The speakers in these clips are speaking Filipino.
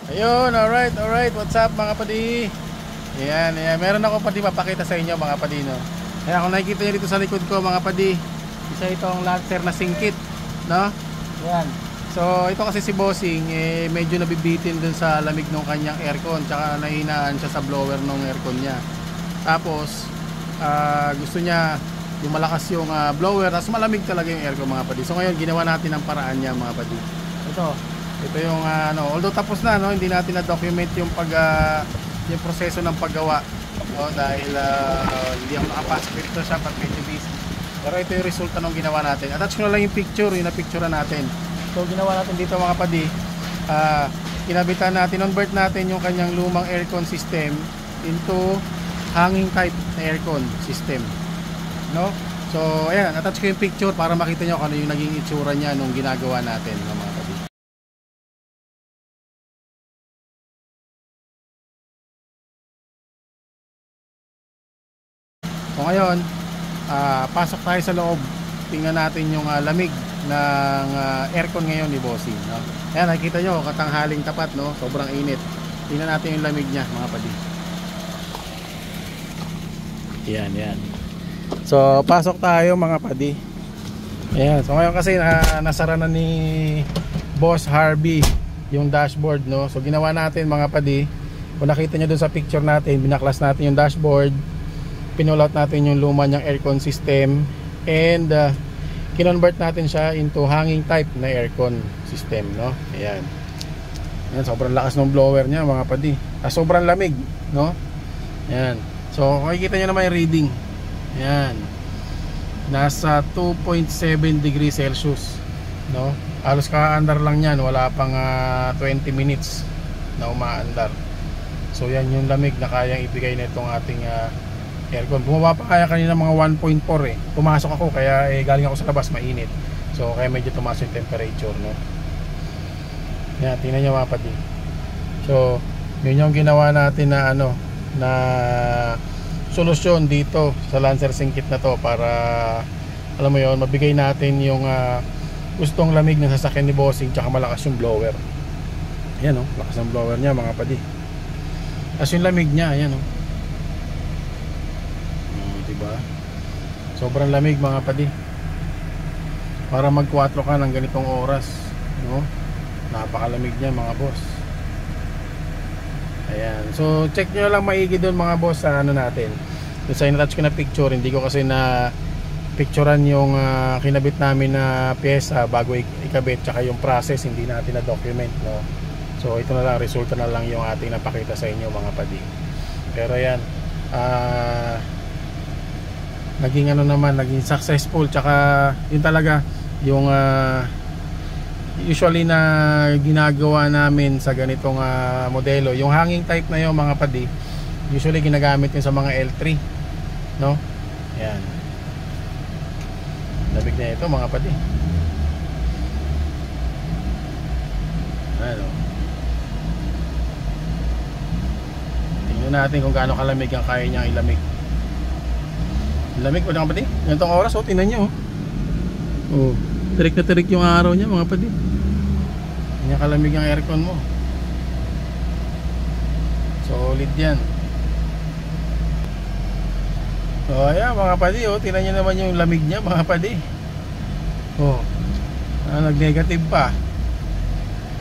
Ayun, alright. What's up mga padi? Ayan. Meron ako padi mapakita sa inyo mga padi, no? Ayan, kung nakikita nyo dito sa likod ko mga padi, isa itong Lancer na singkit, no? Ayan. So ito kasi si Bossing medyo nabibitin dun sa lamig ng kanyang aircon, tsaka nahinaan siya sa blower ng aircon niya. Tapos gusto niya yung malakas yung blower, tapos malamig talaga yung aircon mga padi. So ngayon ginawa natin ang paraan niya mga padi. Ito yung although tapos na, no, hindi natin na-document yung yung proseso ng paggawa, no, dahil hindi ako nakapasok dito siya pag medyo busy. Pero ito yung resulta ng ginawa natin. Attach ko na lang yung picture, yung na-picturean natin. So ginawa natin dito mga padi, kinabitan natin, convert natin yung kanyang lumang aircon system into hanging type na aircon system, no? So ayan, attach ko yung picture para makita nyo kung ano yung naging itsura nya nung ginagawa natin, no, mga padi. So ngayon, pasok tayo sa loob. Tingnan natin yung lamig ng aircon ngayon ni Bossing, no? Ayan, nakikita nyo, katanghaling tapat, no? Sobrang init. Tingnan natin yung lamig niya mga padi. Yan. So pasok tayo mga padi. Ayan, so ngayon kasi nasara na ni Boss Harvey yung dashboard, no? So ginawa natin mga padi, kung nakita nyo dun sa picture natin, binaklas natin yung dashboard, pinull out natin yung luma niyang aircon system, and kinonvert natin siya into hanging type na aircon system, no? Ayan. Ayan, sobrang lakas ng blower niya mga padi. Sobrang lamig, no? Ayan. So makikita nyo naman yung reading. Ayan. Nasa 2.7 degrees Celsius, no? Halos kakaandar lang yan, wala pang 20 minutes na umaandar. So yan yung lamig na kayang ibigay na itong ating aircon. Bumaba pa kaya kanina mga 1.4 Pumasok ako kaya galing ako sa labas, mainit. So kaya medyo tumaas yung temperature, no? Yan, tingnan nyo mga padi. So yun yung ginawa natin na na solusyon dito sa Lancer singkit na to, para alam mo yon, mabigay natin yung gustong lamig ng sasakyan ni Bossing, tsaka malakas yung blower. Ayan, lakas ng blower niya mga padi. As yung lamig niya, ayan, diba? Sobrang lamig mga padi. Para mag 4 ka ng ganitong oras, no? Napakalamig niya mga boss. Ayan. So check nyo lang maigi doon mga boss sa natin. Doon sa in-touch ko na picture, hindi ko kasi na picturean yung kinabit namin na pyesa bago ikabit, tsaka yung process hindi natin na document, no? So ito na lang, resulta na lang yung ating napakita sa inyo mga padi. Pero ayan, naging naging successful, tsaka yun talaga yung usually na ginagawa namin sa ganitong modelo, yung hanging type na yun mga padi, usually ginagamit yun sa mga L3, no? Yan, labig na ito mga padi. Tingnan natin kung gaano kalamig ang kaya niyang ilamig. Lamig po mga padi. Ganitong oras, tingnan nyo. Tirik na tirik yung araw niya mga padi. Ganyan kalamig ang aircon mo. Solid yan. So ayan mga padi, tingnan nyo naman yung lamig niya mga padi. Nag-negative pa.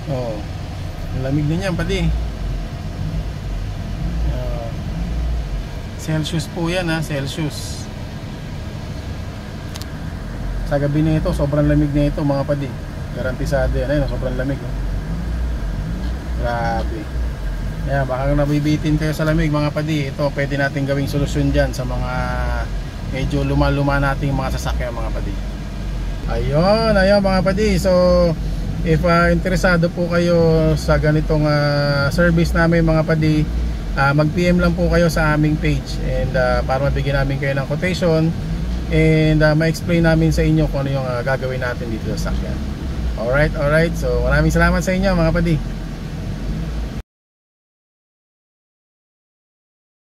Ang lamig na niyan padi. Celsius po yan, Celsius. Sa gabi na ito, sobrang lamig na ito mga padi. Garantisado yan. Ayun, sobrang lamig. Grabe. Ayan, baka nabibitin kayo sa lamig mga padi. Ito, pwede natin gawing solusyon dyan sa mga medyo luma-luma nating mga sasakyan mga padi. Ayun mga padi. So if interesado po kayo sa ganitong service namin mga padi, mag-PM lang po kayo sa aming page, and para mabigyan namin kayo ng quotation, and ma-explain namin sa inyo kung ano yung gagawin natin dito sa sakyan. Alright, so maraming salamat sa inyo mga padi.